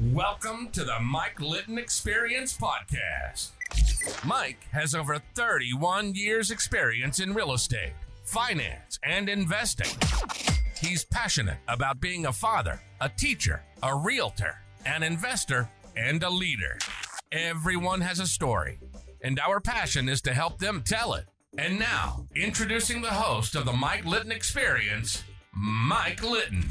Welcome to the Mike Litton Experience Podcast. Mike has over 31 years experience in real estate, finance, and investing. He's passionate about being a father, a teacher, a realtor, an investor, and a leader. Everyone has a story, and our passion is to help them tell it. And now, introducing the host of the Mike Litton Experience, Mike Litton.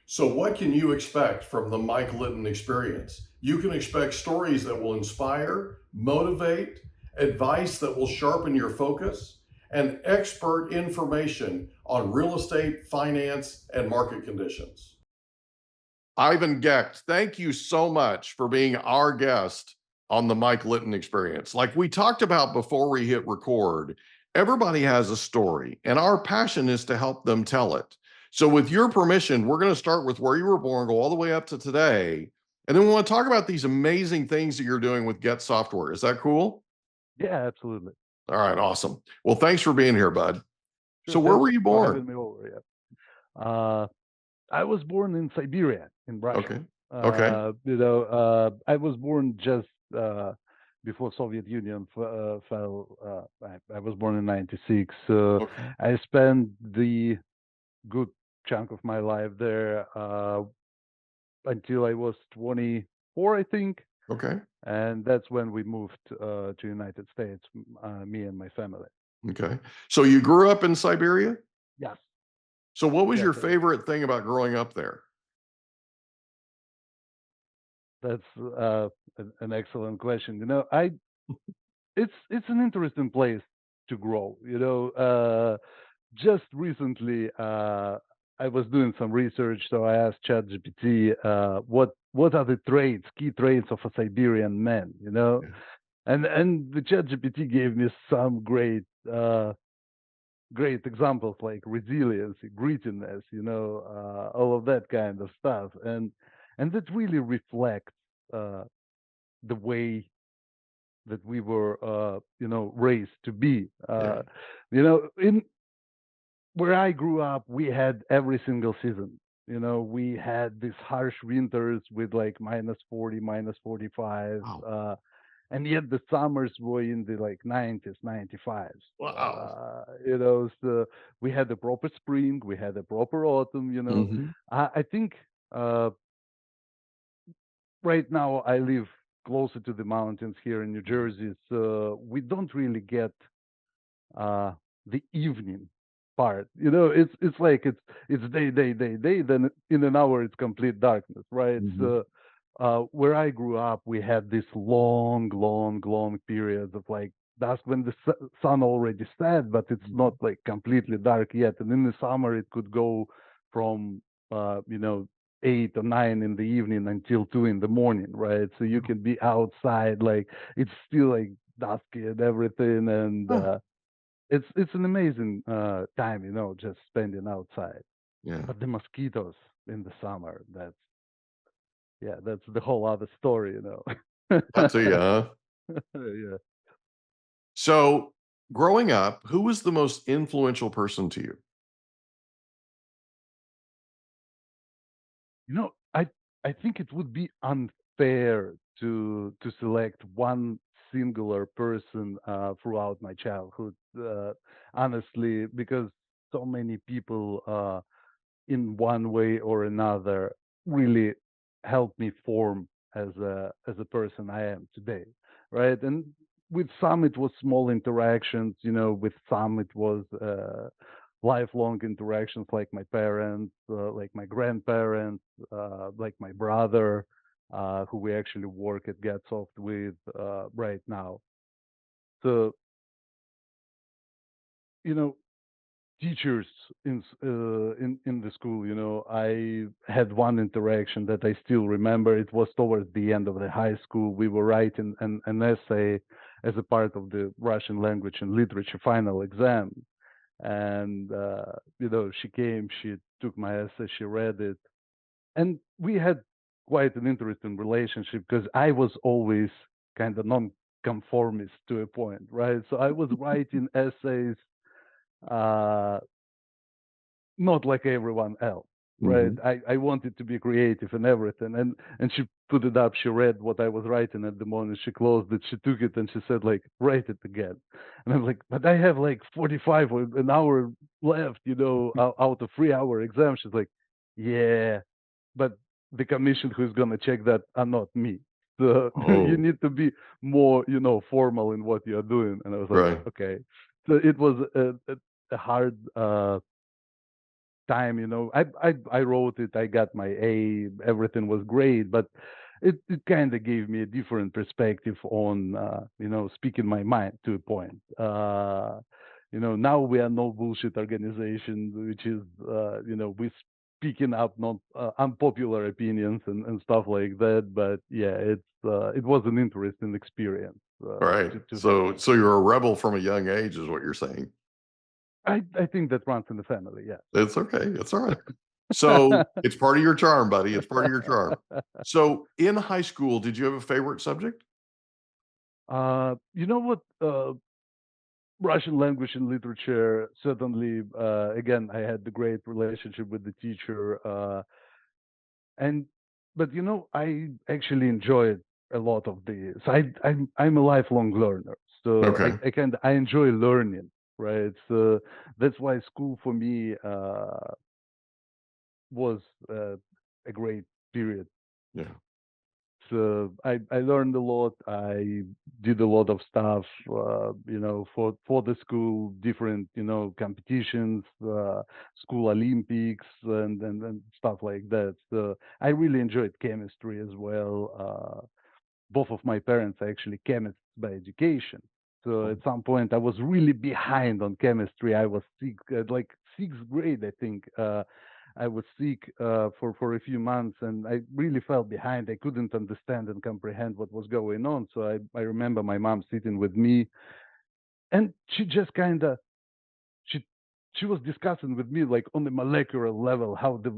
So what can you expect from the Mike Litton Experience? You can expect stories that will inspire, motivate, advice that will sharpen your focus, and expert information on real estate, finance, and market conditions. Ivan Gekht, thank you so much for being our guest on the Mike Litton Experience. Like we talked about before we hit record, everybody has a story, and our passion is to help them tell it. So with your permission, we're going to start with where you were born, go all the way up to today, and then we want to talk about these amazing things that you're doing with Gekht software. Is that cool? Yeah, absolutely. All right, awesome. Well, thanks for being here, bud. Sure, So where were you for having born? me over, yeah. I was born in Siberia, in Russia. Okay. I was born just before Soviet Union fell. I was born in '96. Okay. I spent the good chunk of my life there until I was 24, I think. Okay. And that's when we moved to United States, me and my family. Okay. So you grew up in Siberia? Yes. So what was Yes, your I did. favorite thing about growing up there? That's an excellent question. It's an interesting place to grow. Just recently I was doing some research, so I asked ChatGPT what are the key traits of a Siberian man, Yeah. and the ChatGPT gave me some great examples like resiliency, grittiness, all of that kind of stuff, and that really reflects the way that we were, raised to be. Yeah. In where I grew up, we had every single season. We had these harsh winters with like -40, -45, Wow. and yet the summers were in the like 90s, 95s. Wow. So we had a proper spring, we had a proper autumn. Mm-hmm. I think right now I live closer to the mountains here in New Jersey, so we don't really get the evening part. It's like it's day. Then in an hour it's complete darkness, right? Mm-hmm. So where I grew up, we had this long periods of like dusk when the sun already set, but it's not like completely dark yet. And in the summer, it could go from 8 or 9 in the evening until 2 in the morning, right? So you can be outside, like it's still like dusky and everything, and Huh. it's an amazing time, just spending outside. Yeah. But the mosquitoes in the summer, that's the whole other story. That's a Yeah. So growing up, who was the most influential person to you? I think it would be unfair to select one singular person throughout my childhood, honestly, because so many people in one way or another really helped me form as a person I am today, right? And with some it was small interactions, with some it was lifelong interactions, like my parents, like my grandparents, like my brother, who we actually work at GetSoft with right now. So, you know, teachers in the school, I had one interaction that I still remember. It was towards the end of the high school. We were writing an essay as a part of the Russian language and literature final exam, and she came, she took my essay, she read it, and we had quite an interesting relationship because I was always kind of non-conformist to a point, right? So I was writing essays uh, not like everyone else. right? Hmm. I wanted to be creative and everything, and she put it up. She read what I was writing at the moment. She closed it. She took it and she said like, write it again. And I'm like, but I have like 45 or an hour left, out of 3 hour exam. She's like, yeah, but the commission who's gonna check that are not me. So you Oh, need to be more, formal in what you're doing. And I was like, right, okay. So it was a hard time. I wrote it. I got my A. Everything was great, but it kind of gave me a different perspective on speaking my mind to a point. Now we are no bullshit organization, which is we speaking up not unpopular opinions and stuff like that. But yeah, it was an interesting experience right. to have. So you're a rebel from a young age, is what you're saying. I think that runs in the family. Yeah. It's okay. It's all right. So it's part of your charm, buddy. It's part of your charm. So in high school, did you have a favorite subject? You know what? Russian language and literature, certainly. Again, I had the great relationship with the teacher, and but I actually enjoyed a lot of this. I'm a lifelong learner, so Okay. I enjoy learning, right? So that's why school for me was a great period. Yeah. So I learned a lot. I did a lot of stuff, for the school, different, competitions, school Olympics, and stuff like that. So I really enjoyed chemistry as well. Both of my parents are actually chemists by education. So Oh, at some point, I was really behind on chemistry. I was sick, like sixth grade, I think. I was sick for a few months, and I really fell behind. I couldn't understand and comprehend what was going on. So I remember my mom sitting with me, and she just kind of she she was discussing with me like on the molecular level how the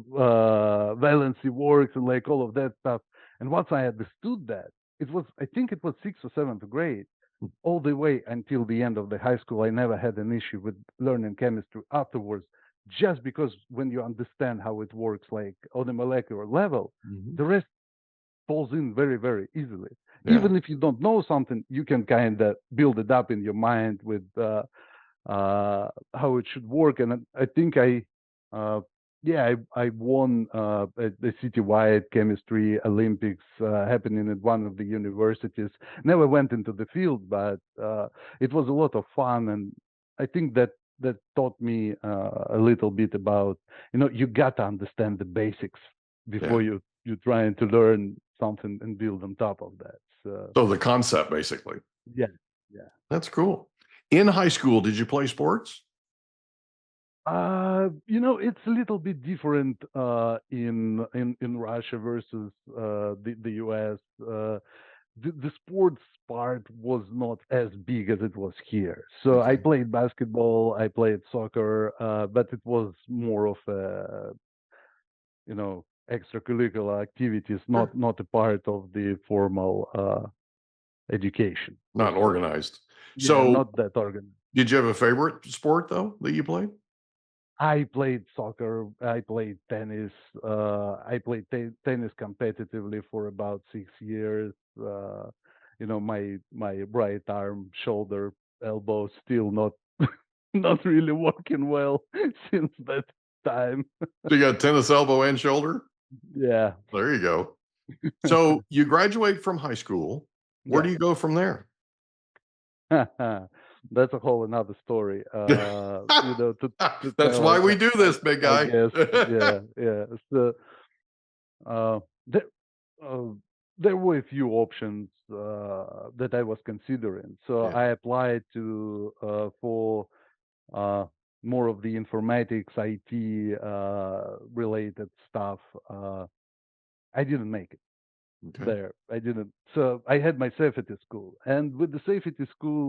valency works and like all of that stuff. And once I understood that, I think it was sixth or seventh grade, all the way until the end of the high school, I never had an issue with learning chemistry afterwards, just because when you understand how it works, like on a molecular level, mhm. the rest falls in very, very easily. Yeah. Even if you don't know something, you can kind of build it up in your mind with how it should work. And I think uh, I won the citywide chemistry Olympics happening at one of the universities. Never went into the field, but it was a lot of fun, and I think that taught me a little bit about you got to understand the basics Yeah. before you trying to learn something and build on top of that. So So the concept, basically. yeah, yeah. That's cool. In high school, did you play sports? It's a little bit different in Russia versus the US. The sports part was not as big as it was here. So I Okay. played basketball, I played soccer, but it was more of a extracurricular activities, Sure. not a part of the formal education per Not se. organized. Yeah, So not that organized. did you have a favorite sport though that you played? I played soccer. I played tennis. I played tennis competitively for about 6 years. My right arm, shoulder, elbow still not not really working well since that time. So you got tennis elbow and shoulder? Yeah, There you go. So you graduate from high school. Where do yeah. you go from there? That's a whole another story. To That's tell, why we do this, big I guy. guess. Yeah, yeah. So Uh, there, uh, there were a few options that I was considering. So Yeah. I applied to for uh, more of the informatics, IT related stuff. I didn't make it Okay. there. I didn't. So I had my safety school, and with the safety school,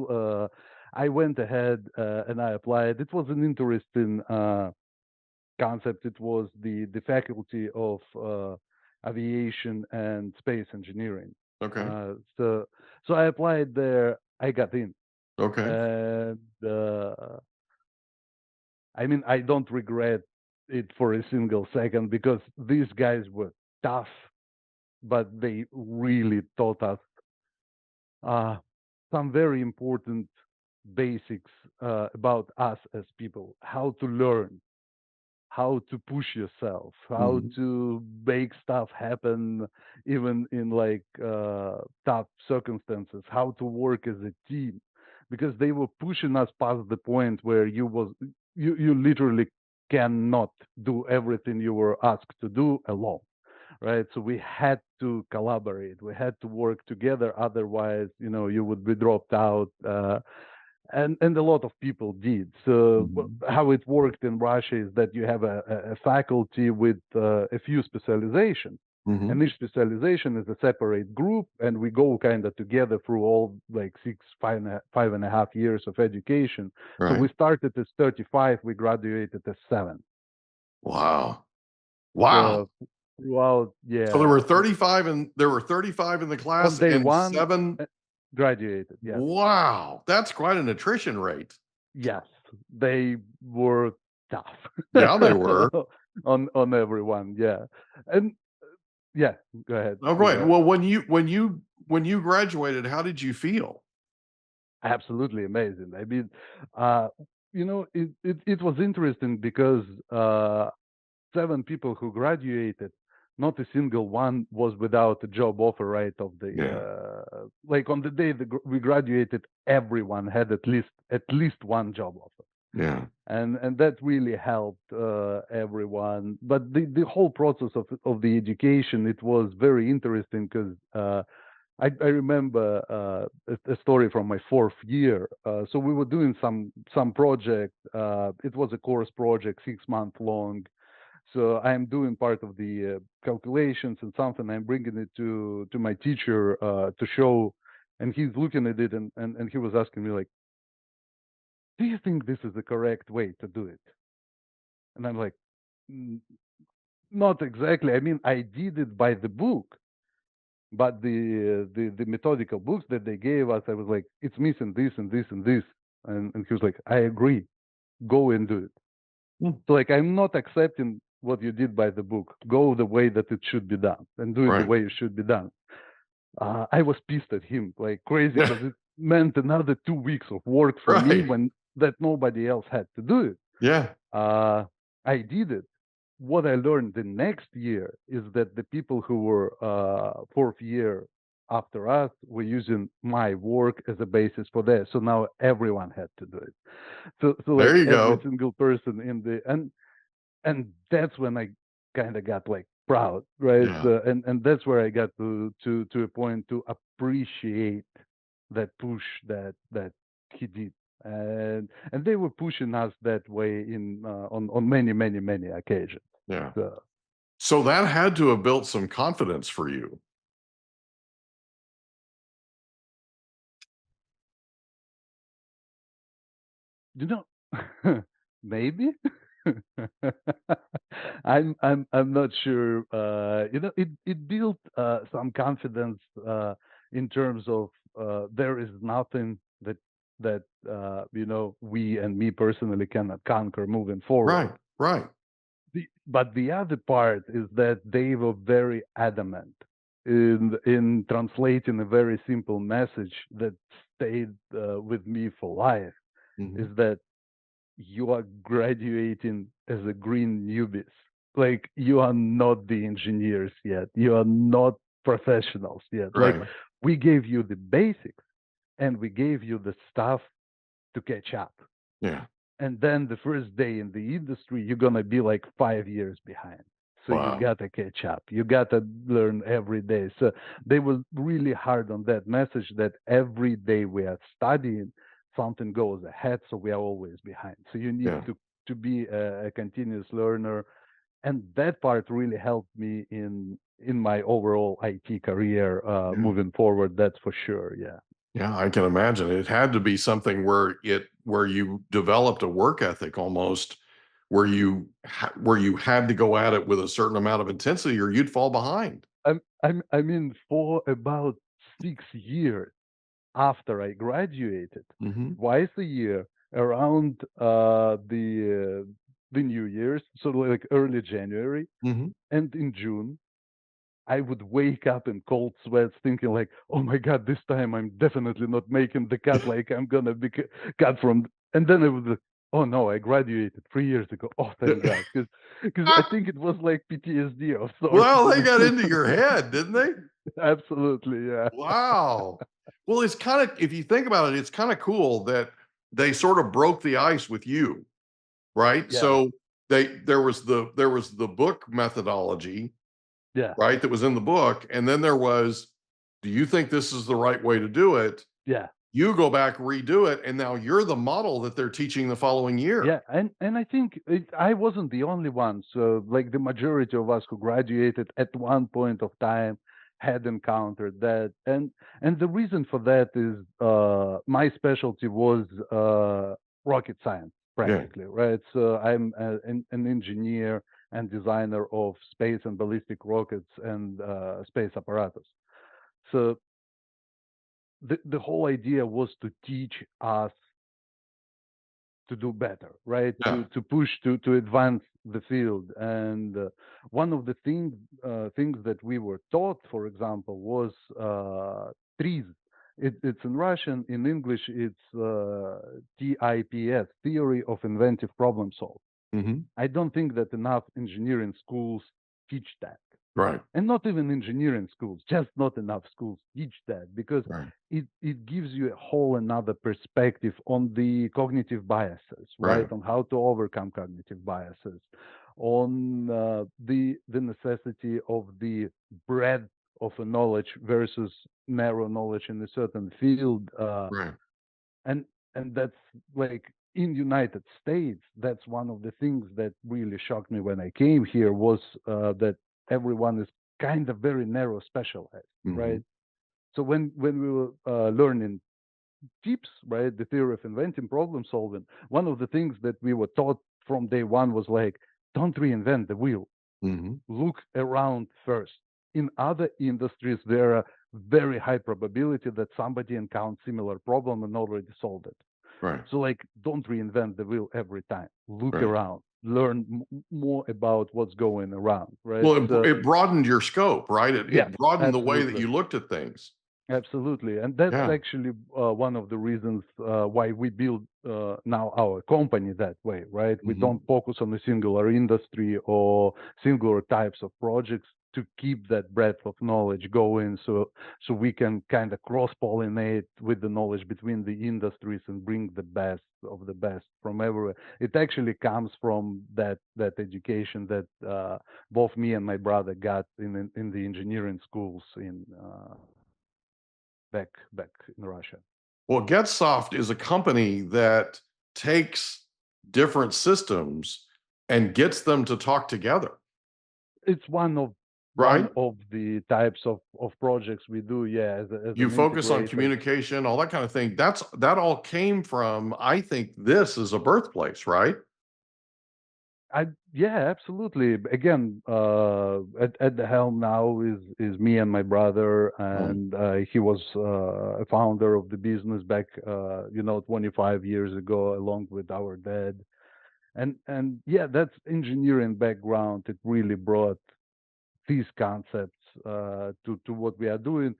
I went ahead and I applied. It was an interesting concept. It was the faculty of aviation and space engineering. Okay. So I applied there. I got in, Okay. and I mean I don't regret. it for a single second, because these guys were tough, but they really taught us uh, some very important basics about us as people, how to learn, how to push yourself, how Mhm. to make stuff happen even in like tough circumstances, how to work as a team, because they were pushing us past the point where you literally cannot do everything you were asked to do alone, right? So we had to collaborate, we had to work together, otherwise, you would be dropped out. And a lot of people did. So Mhm. how it worked in Russia is that you have a faculty with a few specializations, Mhm. and each specialization is a separate group, and we go kind of together through all like 5.5 years of education. So Right. we started as 35, we graduated as 7. Wow. Wow. So throughout, So there were yeah, 35 and there were 35 in the on class day and one, 7. uh, graduated. Yeah. Wow. That's quite an attrition rate. Yes, they were tough Yeah, they were. on everyone. Yeah, and yeah, go ahead. Oh, You go ahead. were Well, when you graduated, how did you feel? absolutely amazing. I mean, uh, it was interesting because 7 people who graduated, not a single one was without a job offer, right? Of the Yeah. like on the day we graduated, everyone had at least one job offer. Yeah. And that really helped everyone. But the whole process of the education, it was very interesting because I remember a story from my 4th year. So we were doing some project. It was a course project, 6 month long. So I'm doing part of the calculations and something. I'm bringing it to my teacher to show, and he's looking at it, and he was asking me like, "Do you think this is the correct way to do it?" And I'm like, "Mm, not exactly. I mean, I did it by the book, but the methodical books that they gave us, I was like, it's missing this and this and this." And he was like, "I agree. Go and do it." Hmm. So like, I'm not accepting what you did by the book. Go the way that it should be done, and do it the Right. way it should be done. I was pissed at him like crazy Yeah. because it meant another 2 weeks of work for me Right. when that nobody else had to do it. Yeah. Uh, I did it. What I learned the next year is that the people who were 4th year after us were using my work as a basis for that. So now everyone had to do it. So There like you every go. single person in the and that's when I kind of got like proud, right? Yeah. And that's where I got to a point to appreciate that push that he did, and they were pushing us that way on many occasions. Yeah. So So that had to have built some confidence for you. you know, maybe. I'm not sure. It built some confidence in terms of there is nothing that we and me personally cannot conquer moving forward. Right. Right. But the other part is that they were very adamant in translating a very simple message that stayed with me for life. Is Mhm. that you are graduating as a green newbies. Like, you are not the engineers yet. You are not professionals yet. Like, Right. we gave you the basics, and we gave you the stuff to catch up. Yeah. And then the first day in the industry, you're gonna be like 5 years behind. So you Wow. gotta catch up. You gotta learn every day. So they were really hard on that message that every day we are studying, something goes ahead, so we are always behind. So you need Yeah. to be a continuous learner, and that part really helped me in my overall IT career Yeah. moving forward. That's for sure. Yeah. Yeah, I can imagine. It had to be something where you developed a work ethic almost, where you had to go at it with a certain amount of intensity or you'd fall behind. I mean, for about 6 years after I graduated, Mhm. twice a year around the the New Year's, so like early January, Hmm. and in June, I would wake up in cold sweats thinking like, oh my God, this time I'm definitely not making the cut, like I'm gonna be cut from, and then it was like, oh no, I graduated 3 years ago. Oh, thank God. Because I think it was like PTSD of sorts. Well, they got into your head, didn't they? Absolutely, yeah. Wow. Well, it's kind of, if you think about it, it's kind of cool that they sort of broke the ice with you, right? Yeah, So there was the book methodology, yeah, right, that was in the book, and then there was, do you think this is the right way to do it? yeah. You go back, redo it, and now you're the model that they're teaching the following year. Yeah, and I think I wasn't the only one. So, like the majority of us who graduated at one point of time had encountered that, and the reason for that is my specialty was rocket science, Yeah. practically, right? So I'm an engineer and designer of space and ballistic rockets and space apparatus. So the whole idea was to teach us to do better, right? Yeah. To push to advance the field. And one of the things that we were taught, for example, was TRIZ. It's in Russian. In English, it's TIPS, Theory of Inventive Problem Solving. Hmm. I don't think that enough engineering schools teach that, Right. and not even engineering schools, just not enough schools teach that, because Right. it gives you a whole another perspective on the cognitive biases, right? Right. On how to overcome cognitive biases, on the necessity of the breadth of a knowledge versus narrow knowledge in a certain field, Right. and and that's like in United States, that's one of the things that really shocked me when I came here was that everyone is kind of very narrow specialized, Hmm. right? So when we were learning tips, right, the theory of inventing problem solving, one of the things that we were taught from day one was like, don't reinvent the wheel, Hmm. look around first. In other industries, there are very high probability that somebody encountered similar problem and already solved it. Right. So like, don't reinvent the wheel every time. Look Right. around, learn more about what's going around, right? Well, So it broadened your scope, right? It, yes, it broadened the way that absolutely. you looked at things. Absolutely, and that's Yeah. actually one of the reasons why we build now our company that way, right? We Hmm. don't focus on a singular industry or singular types of projects to keep that breadth of knowledge going, so we can kind of cross pollinate with the knowledge between the industries and bring the best of the best from everywhere. It actually comes from that education that both me and my brother got in the engineering schools in. Back in Russia. Well, GetSoft is a company that takes different systems and gets them to talk together, It's one right? of the types of projects we do, yeah, as You an focus on integrator. communication, all that kind of thing. That all came from, I think this is a birthplace, right? Yeah, absolutely. Again, at the helm now is me and my brother, Mm. and he was a founder of the business back 25 years ago, along with our dad. And yeah, that's engineering background. It really brought these concepts to what we are doing.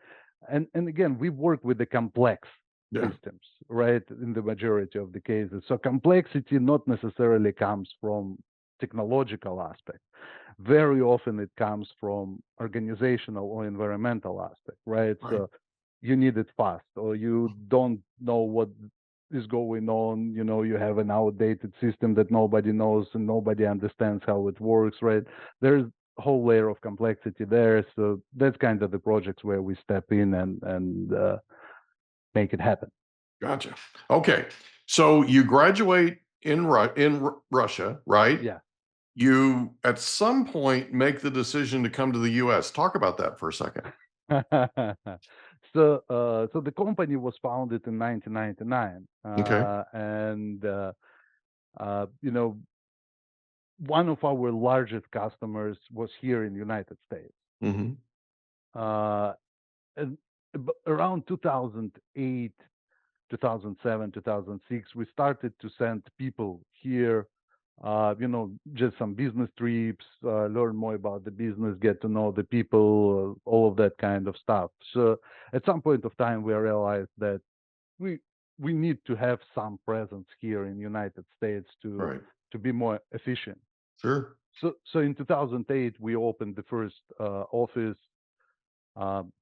And again, we work with the complex Yeah. systems, right? In the majority of the cases. So complexity not necessarily comes from technological aspect. Very often it comes from organizational or environmental aspect, right? Right. So you need it fast, or you don't know what is going on. You have an outdated system that nobody knows and nobody understands how it works, right? There's a whole layer of complexity there. So that's kind of the projects where we step in and make it happen. Gotcha. Okay. So you graduate in Russia, right? Yeah. You at some point make the decision to come to the US. Talk about that for a second. So the company was founded in 1999, Okay. and one of our largest customers was here in the United States. Hmm. Uh, and around 2008, 2007, 2006, we started to send people here just some business trips, learn more about the business, get to know the people, all of that kind of stuff. So at some point of time, we realized that we we need to have some presence here in United States Right. to be more efficient. Sure. So in 2008, we opened the first office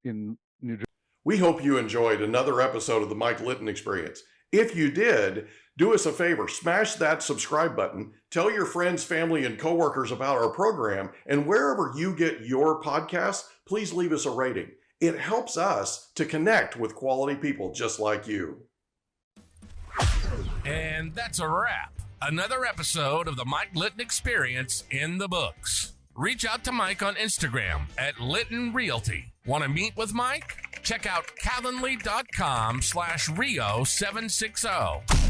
in New Jersey. We hope you enjoyed another episode of the Mike Litton Experience. If you did, do us a favor, smash that subscribe button, tell your friends, family, and coworkers about our program, and wherever you get your podcasts, please leave us a rating. It helps us to connect with quality people just like you. And that's a wrap. Another episode of the Mike Litton Experience in the books. Reach out to Mike on Instagram at Litton Realty. Want to meet with Mike? Check out calendly.com/Rio760.